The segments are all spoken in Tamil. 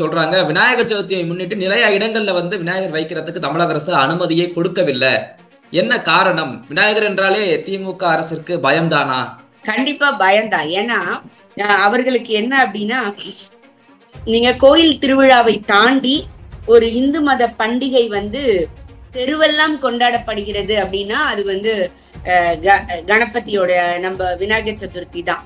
சொல்றாங்க விநாயகர் சதுர்த்தியை முன்னிட்டு நிறைய இடங்கள்ல விநாயகர் வைக்கிறதுக்கு தமிழக அரசு அனுமதியை கொடுக்கவில்லை. என்ன காரணம்? விநாயகர் என்றாலே திமுக அரசிற்கு பயம்தானா? கண்டிப்பா பயம்தான். ஏன்னா அவர்களுக்கு என்ன அப்படின்னா, நீங்க கோயில் திருவிழாவை தாண்டி ஒரு இந்து மத பண்டிகை தெருவெல்லாம் கொண்டாடப்படுகிறது அப்படின்னா அது கணபதியோட நம்ம விநாயகர் சதுர்த்தி தான்.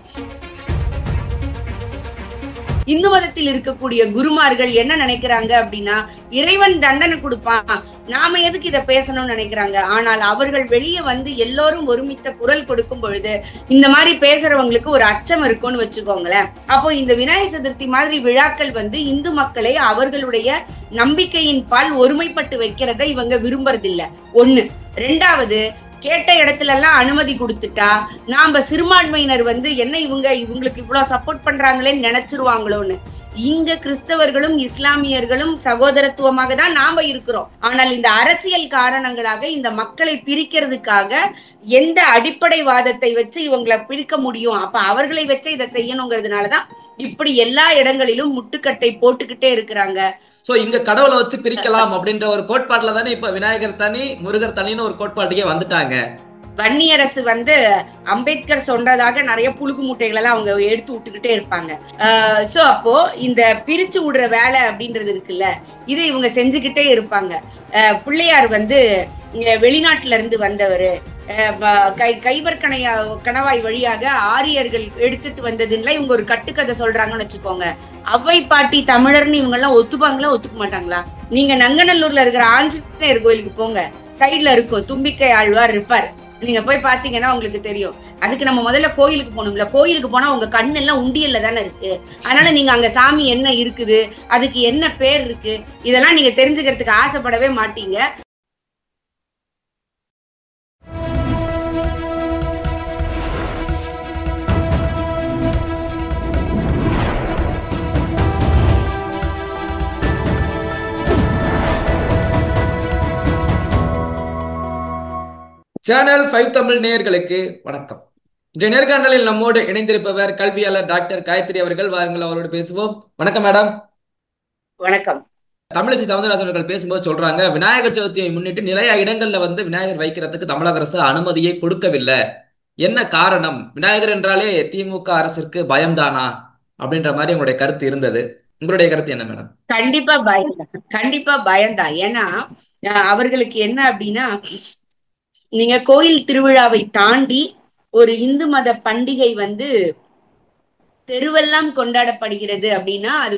இந்து மதத்தில் இருக்கக்கூடிய குருமார்கள் என்ன நினைக்கிறாங்க அப்படின்னா, இறைவன் தண்டனை கொடுப்பான், நாம எதுக்கு இதை பேசணும்னு நினைக்கிறாங்க. ஆனால் அவர்கள் வெளியே எல்லோரும் ஒருமித்த குரல் கொடுக்கும் பொழுது இந்த மாதிரி பேசுறவங்களுக்கு ஒரு அச்சம் இருக்கும்னு வச்சுக்கோங்களேன். அப்போ இந்த விநாயகர் சதுர்த்தி மாதிரி விழாக்கள் இந்து மக்களை அவர்களுடைய நம்பிக்கையின் பால் ஒருமைப்பட்டு வைக்கிறத இவங்க விரும்புறதில்ல. ஒண்ணு. ரெண்டாவது, கேட்ட இடத்துல எல்லாம் அனுமதி கொடுத்துட்டா நாம சிறுபான்மையினர் என்ன இவங்களுக்கு இவ்வளவு சப்போர்ட் பண்றாங்களேன்னு நினைச்சிருவாங்களோன்னு. இங்க கிறிஸ்தவர்களும் இஸ்லாமியர்களும் சகோதரத்துவமாக தான் நாம இருக்கிறோம். ஆனால் இந்த அரசியல் காரணங்களாக இந்த மக்களை பிரிக்கிறதுக்காக எந்த அடிப்படை வாதத்தை வச்சு இவங்களை பிரிக்க முடியும், அப்ப அவர்களை வச்சு இதை செய்யணுங்கிறதுனாலதான் இப்படி எல்லா இடங்களிலும் முட்டுக்கட்டை போட்டுக்கிட்டே இருக்கிறாங்க. சோ இங்க கடவுளை வச்சு பிரிக்கலாம் அப்படின்ற ஒரு கோட்பாட்டுல தானே இப்ப விநாயகர் தனி முருகர் தனின்னு ஒரு கோட்பாட்டுக்கே வந்துட்டாங்க. வன்னியரசு அம்பேத்கர் சொன்னதாக நிறைய புழுகு மூட்டைகள் எல்லாம் அவங்க எடுத்து விட்டுக்கிட்டே இருப்பாங்க. சோ அப்போ இந்த பிரிச்சு விடுற வேலை அப்படின்றது இருக்குல்ல, இதை இவங்க செஞ்சுக்கிட்டே இருப்பாங்க. பிள்ளையார் வெளிநாட்டுல இருந்து வந்தவரு, கைவர் கணவாய் வழியாக ஆரியர்கள் எடுத்துட்டு வந்ததுல இவங்க ஒரு கட்டுக்கதை சொல்றாங்கன்னு வச்சுக்கோங்க. அவ்வை பாட்டி தமிழர்னு இவங்க எல்லாம் ஒத்துப்பாங்களா ஒத்துக்க மாட்டாங்களா? நீங்க நங்கநல்லூர்ல இருக்கிற ஆஞ்சநேயர் கோயிலுக்கு போங்க, சைட்ல இருக்கும் தும்பிக்கை ஆழ்வார் இருப்பார், நீங்க போய் பாத்தீங்கன்னா உங்களுக்கு தெரியும். அதுக்கு நம்ம முதல்ல கோயிலுக்கு போகணும்ல. கோயிலுக்கு போனா உங்க கண்ணு எல்லாம் உண்டியல்ல தானே இருக்கு. அதனால நீங்க அங்க சாமி என்ன இருக்குது, அதுக்கு என்ன பேர் இருக்கு, இதெல்லாம் நீங்க தெரிஞ்சுக்கிறதுக்கு ஆசைப்படவே மாட்டீங்க. சேனல் 5 தமிழ் நேயர்களுக்கு வணக்கம். இன்றைய நேர்காணலில் நம்மோடு இணைந்திருப்பவர் கல்வியாளர் டாக்டர் காயத்ரி அவர்கள். வாருங்கள், அவரோடு பேசுவோம். வணக்கம் மேடம். வணக்கம். தமிழிசை சவுந்தரராஜன் அவர்கள் பேசும்போது சொல்றாங்க விநாயகர் சதுர்த்தியை முன்னிட்டு நிறைய இடங்கள்ல விநாயகர் வைக்கிறதுக்கு தமிழக அரசு அனுமதியை கொடுக்கவில்லை. என்ன காரணம்? விநாயகர் என்றாலே திமுக அரசிற்கு பயம்தானா அப்படின்ற மாதிரி உங்களுடைய கருத்து இருந்தது. உங்களுடைய கருத்து என்ன மேடம்? கண்டிப்பா பயம்தான். கண்டிப்பா பயம்தான். ஏன்னா அவர்களுக்கு என்ன அப்படின்னா, நீங்க கோயில் திருவிழாவை தாண்டி ஒரு இந்து மத பண்டிகை தெருவெல்லாம் கொண்டாடப்படுகிறது அப்படின்னா அது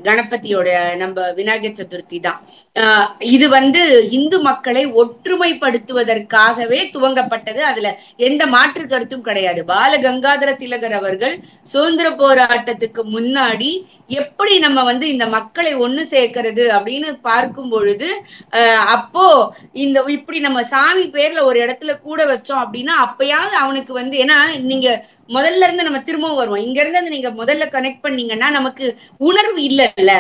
கணபதியோட நம்ம விநாயகர் சதுர்த்தி தான். இது இந்து மக்களை ஒற்றுமைப்படுத்துவதற்காகவே துவங்கப்பட்டது. அதுல எந்த மாற்று கருத்தும் கிடையாது. பால கங்காதர திலகர் அவர்கள் சுதந்திர போராட்டத்துக்கு முன்னாடி எப்படி நம்ம இந்த மக்களை ஒண்ணு சேர்க்கிறது அப்படின்னு பார்க்கும் பொழுது அப்போ இப்படி நம்ம சாமி பேர்ல ஒரு இடத்துல கூட வச்சோம் அப்படின்னா அப்பயாவது அவனுக்கு ஏன்னா நீங்க முதல்ல இருந்து நம்ம திரும்பவும் வருவோம். இங்க இருந்து நீங்க முதல்ல கனெக்ட் பண்ணீங்கன்னா நமக்கு உணர்வு இல்லைல்ல.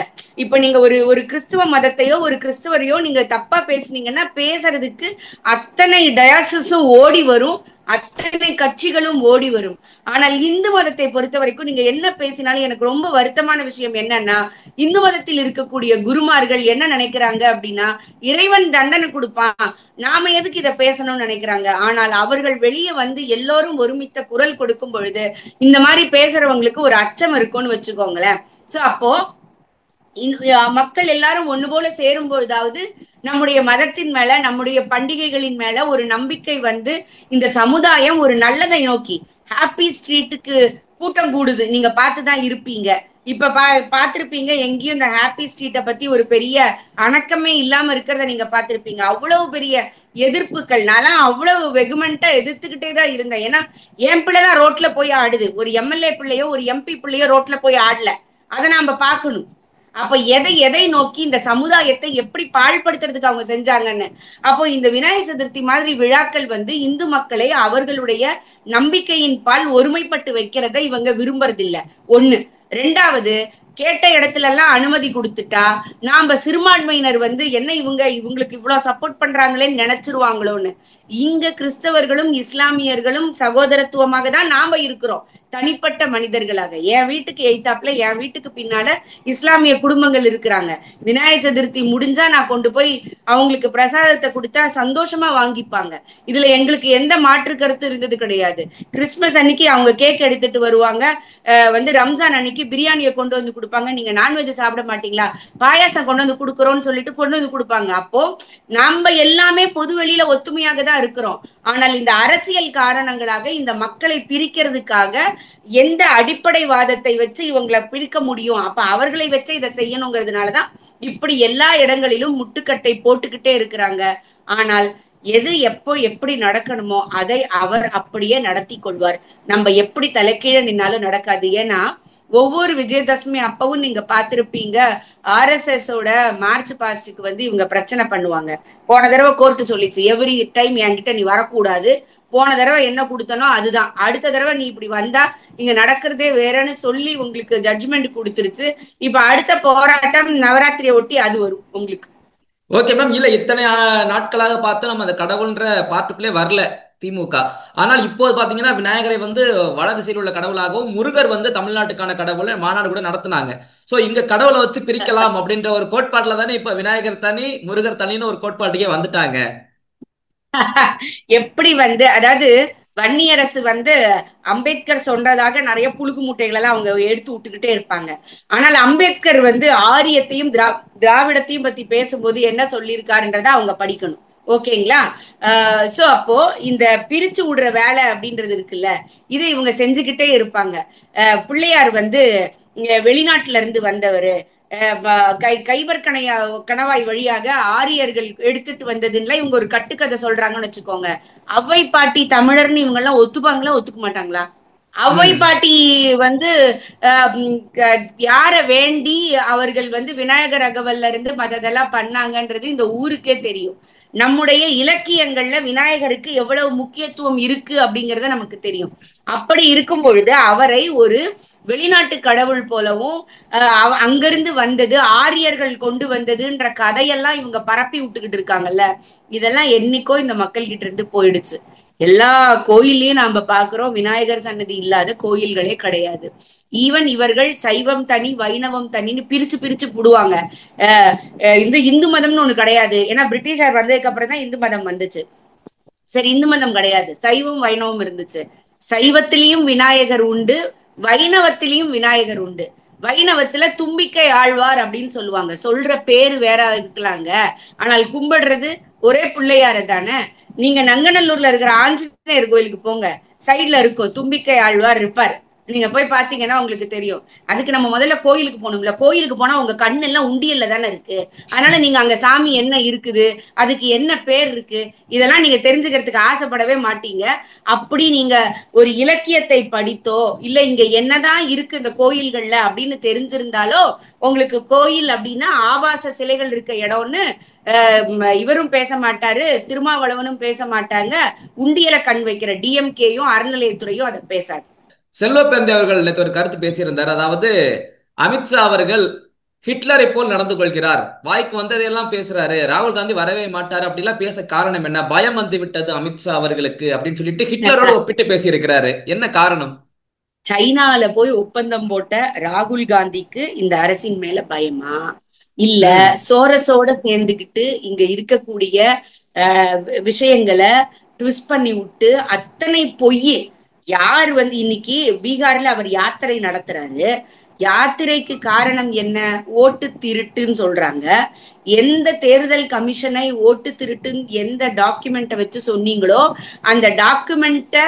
இப்ப நீங்க ஒரு கிறிஸ்துவ மதத்தையோ ஒரு கிறிஸ்தவரையோ நீங்க தப்பா பேசுனீங்கன்னா பேசுறதுக்கு அத்தனை டயாசிஸும் ஓடி வரும், அத்தனை கட்சிகளும் ஓடி வரும். ஆனால் இந்து மதத்தை பொறுத்த வரைக்கும் நீங்க என்ன பேசினாலும் எனக்கு ரொம்ப வருத்தமான விஷயம் என்னன்னா, இந்து மதத்தில் இருக்கக்கூடிய குருமார்கள் என்ன நினைக்கிறாங்க அப்படின்னா, இறைவன் தண்டனை கொடுப்பான், நாம எதுக்கு இதை பேசணும்னு நினைக்கிறாங்க. ஆனால் அவர்கள் வெளியே எல்லோரும் ஒருமித்த குரல் கொடுக்கும் பொழுது இந்த மாதிரி பேசுறவங்களுக்கு ஒரு அச்சம் இருக்கும்னு வச்சுக்கோங்களேன். சோ அப்போ மக்கள் எல்லாரும் ஒண்ணு போல சேரும் பொழுதாவது நம்முடைய மதத்தின் மேல நம்முடைய பண்டிகைகளின் மேல ஒரு நம்பிக்கை இந்த சமுதாயம் ஒரு நல்லதை நோக்கி ஹாப்பி ஸ்ட்ரீட்டுக்கு கூட்டம் கூடுது. நீங்க பார்த்துதான் இருப்பீங்க. இப்ப பாத்திருப்பீங்க எங்கேயும் இந்த ஹாப்பி ஸ்ட்ரீட்டை பத்தி ஒரு பெரிய அணக்கமே இல்லாம இருக்கிறத நீங்க பாத்திருப்பீங்க. அவ்வளவு பெரிய எதிர்ப்புகள். நான் அவ்வளவு வெகுமெண்டா எதிர்த்துக்கிட்டே தான் இருந்தேன். ஏன்னா என் பிள்ளைதான் ரோட்ல போய் ஆடுது, ஒரு எம்எல்ஏ பிள்ளையோ ஒரு எம்பி பிள்ளையோ ரோட்ல போய் ஆடல. அதை நாம பார்க்கணும். அப்ப எதை நோக்கி இந்த சமுதாயத்தை எப்படி பாழ்படுத்துறதுக்கு அவங்க செஞ்சாங்கன்னு. அப்போ இந்த விநாயகர் சதுர்த்தி மாதிரி விழாக்கள் இந்து மக்களை அவர்களுடைய நம்பிக்கையின் பால் ஒருமைப்பட்டு வைக்கிறத இவங்க விரும்புறதில்ல. ஒண்ணு. ரெண்டாவது, கேட்ட இடத்துல எல்லாம் அனுமதி கொடுத்துட்டா நாம சிறுபான்மையினர் என்ன இவங்களுக்கு இவ்வளவு சப்போர்ட் பண்றாங்களேன்னு நினைச்சிருவாங்களோன்னு. இங்க கிறிஸ்தவர்களும் இஸ்லாமியர்களும் சகோதரத்துவமாக தான் நாம இருக்கிறோம். தனிப்பட்ட மனிதர்களாக. என் வீட்டுக்கு எய்த்தாப்புல என் வீட்டுக்கு பின்னால இஸ்லாமிய குடும்பங்கள் இருக்கிறாங்க. விநாயகர் சதுர்த்தி முடிஞ்சா நான் கொண்டு போய் அவங்களுக்கு பிரசாதத்தை கொடுத்தா சந்தோஷமா வாங்கிப்பாங்க. இதுல எங்களுக்கு எந்த மாற்று கருத்து இருந்தது கிடையாது. கிறிஸ்துமஸ் அன்னைக்கு அவங்க கேக் எடுத்துட்டு வருவாங்க. ரம்ஜான் அன்னைக்கு பிரியாணியை கொண்டு வந்து கொடுப்பாங்க. நீங்க நான்வெஜ் சாப்பிட மாட்டீங்களா, பாயாசம் கொண்டு வந்து கொடுக்குறோம்னு சொல்லிட்டு கொண்டு வந்து கொடுப்பாங்க. அப்போ நம்ம எல்லாமே பொது வெளியில ஒத்துமையாக தான் இருக்கிறோம். ஆனால் இந்த அரசியல் காரணங்களாக இந்த மக்களை பிரிக்கிறதுக்காக எந்த அடிப்படை வாதத்தை வச்சு இவங்களை பிரிக்க முடியும், அப்ப அவர்களை வச்சு இதை செய்யணுங்கிறதுனாலதான் இப்படி எல்லா இடங்களிலும் முட்டுக்கட்டை போட்டுக்கிட்டே இருக்கிறாங்க. ஆனால் எது எப்போ எப்படி நடக்கணுமோ அதை அவர் அப்படியே நடத்தி கொள்வார். நம்ம எப்படி தலைக்கீழ நின்னாலும் நடக்காது. ஏன்னா ஒவ்வொரு விஜயதசமி அப்பவும் நீங்க பாத்திருப்பீங்க, RSS ஓட மார்ச் பாஸ்டுக்கு இவங்க பிரச்சனை பண்ணுவாங்க. போன தடவை கோர்ட்டு சொல்லிச்சு, எவ்ரி டைம் என்கிட்ட நீ வரக்கூடாது, போன தடவை என்ன கொடுத்தனோ அதுதான், அடுத்த தடவை நீ இப்படி வந்தா இங்க நடக்கிறதே வேறன்னு சொல்லி உங்களுக்கு ஜட்ஜ்மெண்ட் கொடுத்துருச்சு. இப்ப அடுத்த போராட்டம் நவராத்திரியை ஒட்டி அது வரும் உங்களுக்கு. Okay ma'am. இல்ல இத்தனை நாட்களாக பார்த்து நம்ம அந்த கடவுள்ன்ற பார்ட்டுக்குள்ளே வரல திமுக. ஆனால் இப்போது பாத்தீங்கன்னா விநாயகரை வட திசையில் உள்ள கடவுளாகவும், முருகர் தமிழ்நாட்டுக்கான கடவுள் மாநாடு கூட நடத்தினாங்க. சோ இங்க கடவுளை வச்சு பிரிக்கலாம் அப்படின்ற ஒரு கோட்பாட்டுல தானே இப்ப விநாயகர் தனி முருகர் தனின்னு ஒரு கோட்பாட்டுக்கே வந்துட்டாங்க. எப்படி அதாவது வன்னியரசு அம்பேத்கர் சொன்னதாக நிறைய புழுகு மூட்டைகள் எல்லாம் அவங்க எடுத்து விட்டுக்கிட்டே இருப்பாங்க. ஆனால் அம்பேத்கர் ஆரியத்தையும் திராவிடத்தையும் பத்தி பேசும்போது என்ன சொல்லியிருக்காருன்றத அவங்க படிக்கணும். ஓகேங்களா? சோ அப்போ இந்த பிரிச்சு விடுற வேலை அப்படின்றது இருக்குல்ல, இதை இவங்க செஞ்சுக்கிட்டே இருப்பாங்க. பிள்ளையார் வெளிநாட்டுல இருந்து வந்தவரு, கைபர் கணவாய் வழியாக ஆரியர்கள் எடுத்துட்டு வந்ததுல இவங்க ஒரு கட்டுக்கதை சொல்றாங்கன்னு வச்சுக்கோங்க. அவ்வை பாட்டி தமிழர்னு இவங்க எல்லாம் ஒத்துப்பாங்களா, ஒத்துக்க மாட்டாங்களா? அவ்வை பாட்டி யார வேண்டி அவர்கள் விநாயகர் அகவல்ல இருந்து மற்றதெல்லாம் பண்ணாங்கன்றது இந்த ஊருக்கே தெரியும். நம்முடைய இலக்கியங்கள்ல விநாயகருக்கு எவ்வளவு முக்கியத்துவம் இருக்கு அப்படிங்கறத நமக்கு தெரியும். அப்படி இருக்கும் பொழுது அவரை ஒரு வெளிநாட்டு கடவுள் போலவும் அங்கிருந்து வந்தது ஆரியர்கள் கொண்டு வந்ததுன்ற கதையெல்லாம் இவங்க பரப்பி விட்டுக்கிட்டு இருக்காங்கல்ல, இதெல்லாம் என்னைக்கோ இந்த மக்கள் கிட்ட இருந்து போயிடுச்சு. எல்லா கோயிலையும் நாம பாக்குறோம், விநாயகர் சன்னதி இல்லாத கோயில்களே கிடையாது. ஈவன் இவர்கள் சைவம் தனி வைணவம் தனின்னு பிரிச்சு பிரிச்சு போடுவாங்க. இந்த இந்து மதம்னு ஒண்ணு கிடையாது. ஏன்னா பிரிட்டிஷார் வந்ததுக்கு அப்புறம் தான் இந்து மதம் வந்துச்சு. சரி, இந்து மதம் கிடையாது, சைவம் வைணவம் இருந்துச்சு. சைவத்திலையும் விநாயகர் உண்டு, வைணவத்திலையும் விநாயகர் உண்டு. வைணவத்துல தும்பிக்கை ஆழ்வார் அப்படின்னு சொல்லுவாங்க. சொல்ற பேரு வேற இருக்கலாங்க, ஆனால் கும்பிடுறது ஒரே பிள்ளையார தானே. நீங்க நங்கநல்லூர்ல இருக்கிற ஆஞ்சநேயர் கோயிலுக்கு போங்க, சைட்ல இருக்கும் தும்பிக்கை ஆழ்வார் இருப்பார். நீங்க போய் பாத்தீங்கன்னா உங்களுக்கு தெரியும். அதுக்கு நம்ம முதல்ல கோயிலுக்கு போகணும்ல. கோயிலுக்கு போனா உங்க கண்ணு எல்லாம் உண்டியல்ல தானே இருக்கு. அதனால நீங்க அங்க சாமி என்ன இருக்குது, அதுக்கு என்ன பேர் இருக்கு, இதெல்லாம் நீங்க தெரிஞ்சுக்கிறதுக்கு ஆசைப்படவே மாட்டீங்க. அப்படி நீங்க ஒரு இலக்கியத்தை படித்தோ இல்ல இங்க என்னதான் இருக்கு இந்த கோயில்கள்ல அப்படின்னு தெரிஞ்சிருந்தாலோ, உங்களுக்கு கோயில் அப்படின்னா ஆபாச சிலைகள் இருக்க இடம்னு இவரும் பேச மாட்டாரு, திருமாவளவனும் பேச மாட்டாங்க, உண்டியல கண் வைக்கிற டிஎம்கேயும் அறநிலையத்துறையும் அதை பேசாது. செல்வ பெருந்தை அவர்கள் நேற்று ஒரு கருத்து பேசியிருந்தார். அதாவது அமித்ஷா அவர்கள் ஹிட்லரை போல் நடந்து கொள்கிறார், வாய்க்கு வந்ததையெல்லாம் பேசுறாரு, ராகுல் காந்தி வரவே மாட்டாரு அப்படிலாம் பேச காரணம் என்ன, பயம் வந்து விட்டது அமித்ஷா அவர்களுக்கு அப்படின்னு சொல்லிட்டு ஹிட்லரோட ஒப்பிட்டு பேசி இருக்கிறாரு. என்ன காரணம்? சைனால போய் ஒப்பந்தம் போட்ட ராகுல் காந்திக்கு இந்த அரசின் மேல பயமா, இல்ல சோரஸோட சேர்ந்துகிட்டு இங்க இருக்கக்கூடிய விஷயங்களை ட்விஸ்ட் பண்ணி விட்டு அத்தனை பொய். யார் இன்னைக்கு பீகார்ல அவர் யாத்திரை நடத்துறாரு, யாத்திரைக்கு காரணம் என்ன, ஓட்டு திருட்டுன்னு சொல்றாங்க. எந்த தேர்தல் கமிஷனை ஓட்டு திருட்டுன்னு எந்த டாக்குமெண்ட்டை வச்சு சொன்னீங்களோ அந்த டாக்குமெண்ட்டை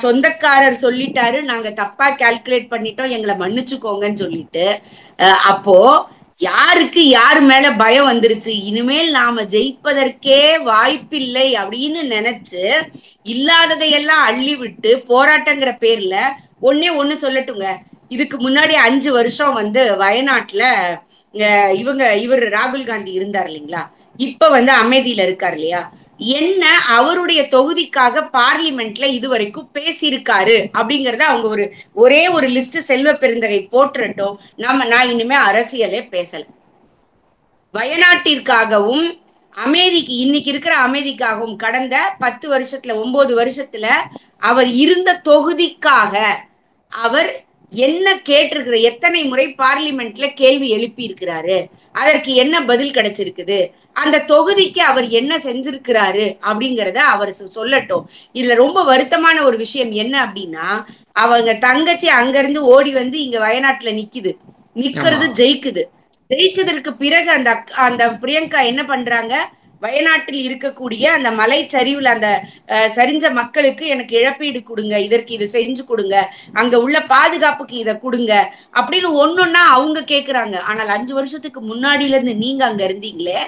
சொந்தக்காரர் சொல்லிட்டாரு, நாங்க தப்பா கால்குலேட் பண்ணிட்டோம், எங்களை மன்னிச்சுக்கோங்கன்னு சொல்லிட்டு. அப்போ யாருக்கு யார் மேல பயம் வந்துருச்சு, இனிமேல் நாம ஜெயிப்பதற்கே வாய்ப்பில்லை அப்படின்னு நினைச்சு இல்லாததையெல்லாம் அள்ளி விட்டு போராட்டங்கிற பேர்ல ஒண்ணு சொல்லட்டுங்க. இதுக்கு முன்னாடி 5 வருஷம் வயநாட்டுல இவர் ராகுல் காந்தி இருந்தார் இல்லைங்களா, இப்ப அமைதியில இருக்காரு இல்லையா, என்ன அவருடைய தொகுதிக்காக பார்லிமெண்ட்ல இதுவரைக்கும் பேசியிருக்காரு அப்படிங்கறத அவங்க ஒரே ஒரு லிஸ்ட் செல்வ பெருந்தகை போட்டுறட்டும். நான் இனிமே அரசியலே பேசல. வயநாட்டிற்காகவும் இன்னைக்கு இருக்கிற அமைதிக்காகவும் கடந்த 10 வருஷத்துல 9 வருஷத்துல அவர் இருந்த தொகுதிக்காக அவர் என்ன கேட்டிருக்கிற, எத்தனை முறை பார்லிமெண்ட்ல கேள்வி எழுப்பி இருக்கிறாரு, அதற்கு என்ன பதில் கிடைச்சிருக்குது, அந்த தொகுதிக்கு அவர் என்ன செஞ்சிருக்கிறாரு அப்படிங்கறத அவர் சொல்லட்டும். இதுல ரொம்ப வருத்தமான ஒரு விஷயம் என்ன அப்படின்னா, அவங்க தங்கச்சி அங்க இருந்து ஓடி வந்து இங்க வயநாட்டுல நிக்குது, ஆமா. நிக்கிறது ஜெயிக்குது. ஜெயிச்சதற்கு பிறகு அந்த அந்த பிரியங்கா என்ன பண்றாங்க, வயநாட்டில் இருக்கக்கூடிய அந்த மலை சரிவுல அந்த சரிஞ்ச மக்களுக்கு எனக்கு இழப்பீடு கொடுங்க, இதற்கு இது செஞ்சு கொடுங்க, அங்க உள்ள பாதுகாப்புக்கு இதை கொடுங்க அப்படின்னு ஒன்னொன்னா அவங்க கேக்குறாங்க. ஆனால் 5 வருஷத்துக்கு முன்னாடில இருந்து நீங்க அங்க இருந்தீங்களே,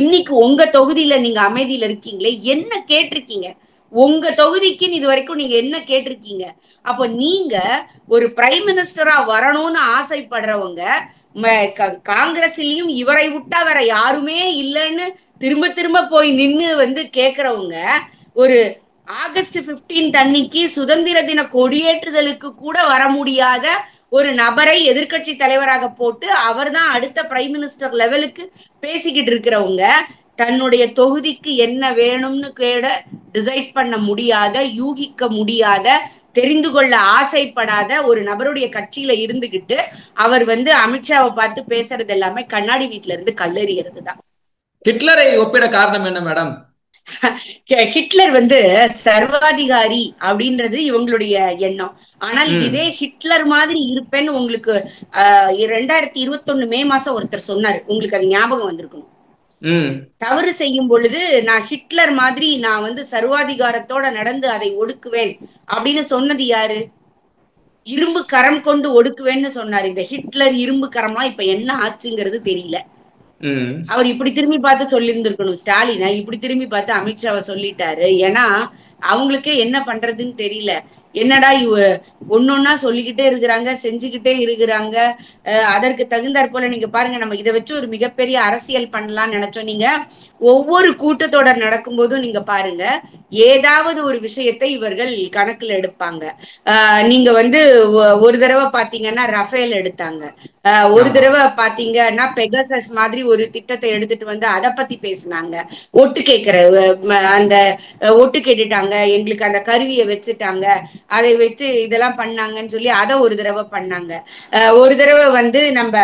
இன்னைக்கு உங்க தொகுதியில நீங்க அமைதியில இருக்கீங்களே, என்ன கேட்டிருக்கீங்க? உங்க தொகுதிக்குன்னு இது வரைக்கும் நீங்க என்ன கேட்டிருக்கீங்க? அப்ப நீங்க ஒரு பிரைம் மினிஸ்டரா வரணும்னு ஆசைப்படுறவங்க, காங்கிரஸ்லயும் இவரை விட்டா வேற யாருமே இல்லைன்னு திரும்ப திரும்ப போய் நின்னு வந்து கேக்குறவங்க, ஒரு ஆகஸ்ட் 15 அன்னைக்கு சுதந்திர தின கொடியேற்றுதலுக்கு கூட வர முடியாத ஒரு நபரை எதிர்கட்சி தலைவராக போட்டு அவர் தான் அடுத்த பிரைம் மினிஸ்டர் லெவலுக்கு பேசிக்கிட்டு இருக்கிறவங்க, தன்னுடைய தொகுதிக்கு என்ன வேணும்னு கேட டிசைட் பண்ண முடியாத, யூகிக்க முடியாத, தெரிந்து கொள்ள ஆசைப்படாத ஒரு நபருடைய கட்சியில இருந்துகிட்டு அவர் வந்து அமித்ஷாவை பார்த்து பேசுறது எல்லாமே கண்ணாடி வீட்டுல இருந்து கல்லெறிகிறது தான். ஹிட்லரை ஒப்பிட காரணம் என்ன மேடம்? ஹிட்லர் வந்து சர்வாதிகாரி அப்படின்றது இவங்களுடைய எண்ணம். ஆனால் இதே ஹிட்லர் மாதிரி இருப்பேன்னு உங்களுக்கு 2021 மே மாசம் ஒருத்தர் சொன்னாரு, உங்களுக்கு அது ஞாபகம் வந்திருக்கணும். தவறு செய்யும் பொழுது நான் ஹிட்லர் மாதிரி நான் வந்து சர்வாதிகாரத்தோட நடந்து அதை ஒடுக்குவேன் அப்படின்னு சொன்னது யாரு? இரும்பு கரம் கொண்டு ஒடுக்குவேன்னு சொன்னாரு. இந்த ஹிட்லர் இரும்பு கரம்லாம் இப்ப என்ன ஆச்சுங்கிறது தெரியல. அவர் இப்படி திரும்பி பார்த்து சொல்லியிருந்திருக்கணும், ஸ்டாலினை இப்படி திரும்பி பார்த்து அமித்ஷாவை சொல்லிட்டாரு. ஏன்னா அவங்களுக்கே என்ன பண்றதுன்னு தெரியல. என்னடா ஒன்னொன்னா சொல்லிக்கிட்டே இருக்கிறாங்க, செஞ்சுக்கிட்டே இருக்கிறாங்க. அதற்கு தகுந்தாற் போல நீங்க பாருங்க, நம்ம இதை வச்சு ஒரு மிகப்பெரிய அரசியல் பண்ணலாம்னு நினைச்சோம். நீங்க ஒவ்வொரு கூட்டத்தொடர் நடக்கும் போதும் நீங்க பாருங்க, ஏதாவது ஒரு விஷயத்தை இவர்கள் கணக்குல எடுப்பாங்க. நீங்க வந்து ஒரு தடவை பாத்தீங்கன்னா ரஃபேல் எடுத்தாங்க, ஒரு தடவை பாத்தீங்கன்னா பெகசஸ் மாதிரி ஒரு திட்டத்தை எடுத்துட்டு வந்து அதை பத்தி பேசினாங்க. ஒட்டு கேட்கிற அந்த ஒட்டு கேட்டுட்டாங்க, எங்களுக்கு அந்த கருவியை வச்சுட்டாங்க, அதை வச்சு இதெல்லாம் பண்ணாங்கன்னு சொல்லி அதை ஒரு தடவை பண்ணாங்க. ஒரு தடவை வந்து நம்ம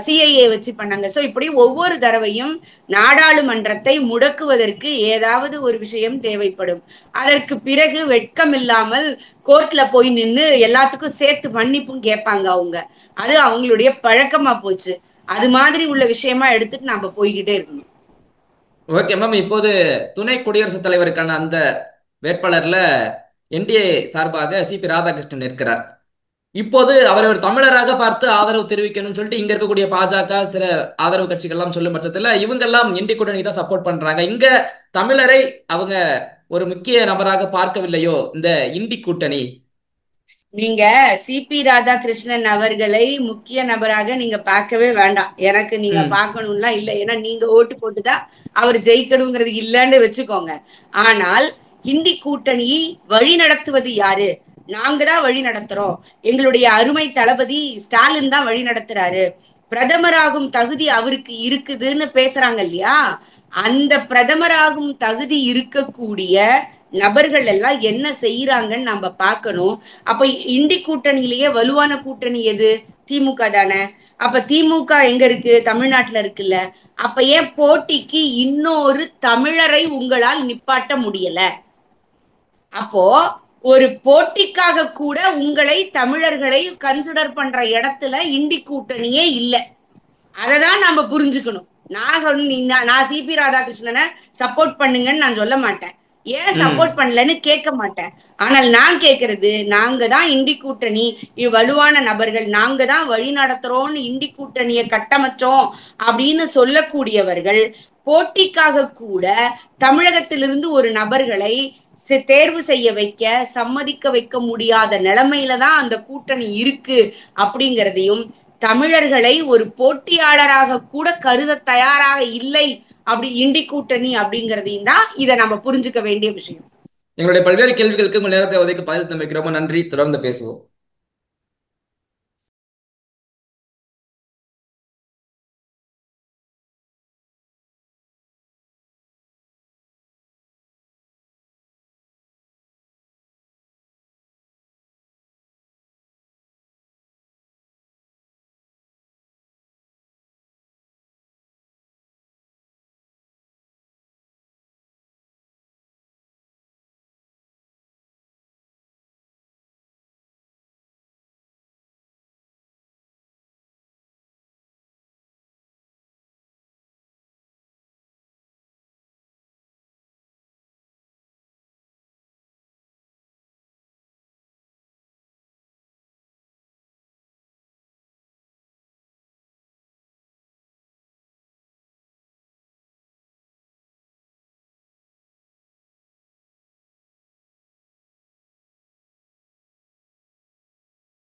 சிஐஏ வச்சு பண்ணாங்க. சோ இப்படி ஒவ்வொரு தடவையும் நாடாளுமன்றத்தை முடக்குவதற்கு ஏதாவது ஒரு விஷயம் தேவைப்படும். அதற்கு பிறகு வெட்கம் இல்லாமல் கோர்ட்ல போய் நின்று எல்லாத்துக்கும் சேர்த்து மன்னிப்பும் கேட்பாங்க அவங்க. அது அவங்களுடைய பழக்கமா போச்சு. அது மாதிரி உள்ள விஷயமா எடுத்துட்டு நாம போய்கிட்டே இருக்கணும். ஓகே மேம், இப்போது துணை குடியரசுத் தலைவருக்கான அந்த வேட்பாளர்ல என்டிஏ சார்பாக சிபி ராதாகிருஷ்ணன் இருக்கிறார். இப்போது அவரை ஒரு தமிழராக பார்த்து ஆதரவு தெரிவிக்கணும்னு சொல்லிட்டு இங்க இருக்கக்கூடிய பாஜக சில ஆதரவு கட்சிகள் எல்லாம் சொல்லும் பட்சத்துல இவங்க எல்லாம் இண்டி கூட்டணி தான் சப்போர்ட் பண்றாங்க. இங்க தமிழரை அவங்க ஒரு முக்கிய நபராக பார்க்கவில்லையோ இந்த இண்டி கூட்டணி? நீங்க சிபி ராதாகிருஷ்ணன் அவர்களை முக்கிய நபராக நீங்க பார்க்கவே வேண்டாம். எனக்கு நீங்க பார்க்கணும்லாம் இல்லை. ஏன்னா நீங்க ஓட்டு போட்டுதான் அவர் ஜெயிக்கணுங்கிறது இல்லைன்னு வச்சுக்கோங்க. ஆனால் இண்டி கூட்டணியை வழி நடத்துவது யாரு? நாங்க தான் வழி நடத்துறோம். எங்களுடைய அருமை தளபதி ஸ்டாலின் தான் வழி நடத்துறாரு. பிரதமராகும் தகுதி அவருக்கு இருக்குதுன்னு பேசுறாங்க இல்லையா? அந்த பிரதமராகும் தகுதி இருக்கக்கூடிய நபர்கள் எல்லாம் என்ன செய்யறாங்கன்னு நம்ம பார்க்கணும். அப்ப இண்டி கூட்டணியிலேயே வலுவான கூட்டணி எது? திமுக தானே. அப்ப திமுக எங்க இருக்கு? தமிழ்நாட்டுல இருக்குல்ல. அப்ப ஏன் போட்டிக்கு இன்னொரு தமிழரை உங்களால் நிப்பாட்ட முடியல? அப்போ ஒரு போட்டிக்காக கூட உங்களை தமிழர்களை கன்சிடர் பண்ற இடத்துல இண்டி கூட்டணியே இல்லை. அததான் நம்ம புரிஞ்சுக்கணும். நான் சிபி ராதாகிருஷ்ணனை சப்போர்ட் பண்ணுங்கன்னு நான் சொல்ல மாட்டேன், ஏன் சப்போர்ட் பண்ணலன்னு கேட்க மாட்டேன். ஆனால் நான் கேட்கறது, நாங்க தான் இண்டி கூட்டணி வலுவான நபர்கள், நாங்க தான் வழி நடத்துறோம்னு இண்டி கூட்டணியை கட்டமைச்சோம் அப்படின்னு சொல்லக்கூடியவர்கள் போட்டிக்காக கூட தமிழகத்திலிருந்து ஒரு நபர்களை தேர்வு செய்ய வைக்க சம்மதிக்க வைக்க முடியாத நிலைமையில தான் அந்த கூட்டணி இருக்கு அப்படிங்கிறதையும், தமிழர்களை ஒரு போட்டியாளராக கூட கருத தயாராக இல்லை அப்படி இண்டி கூட்டணி அப்படிங்கிறதையும் தான் இதை நம்ம புரிஞ்சுக்க வேண்டிய விஷயம். எங்களுடைய பல்வேறு கேள்விகளுக்கு உங்கள் நேரத்தை ஒதுக்கி பதில் தமைக்கு ரொம்ப நன்றி. தொடர்ந்து பேசுவோம்.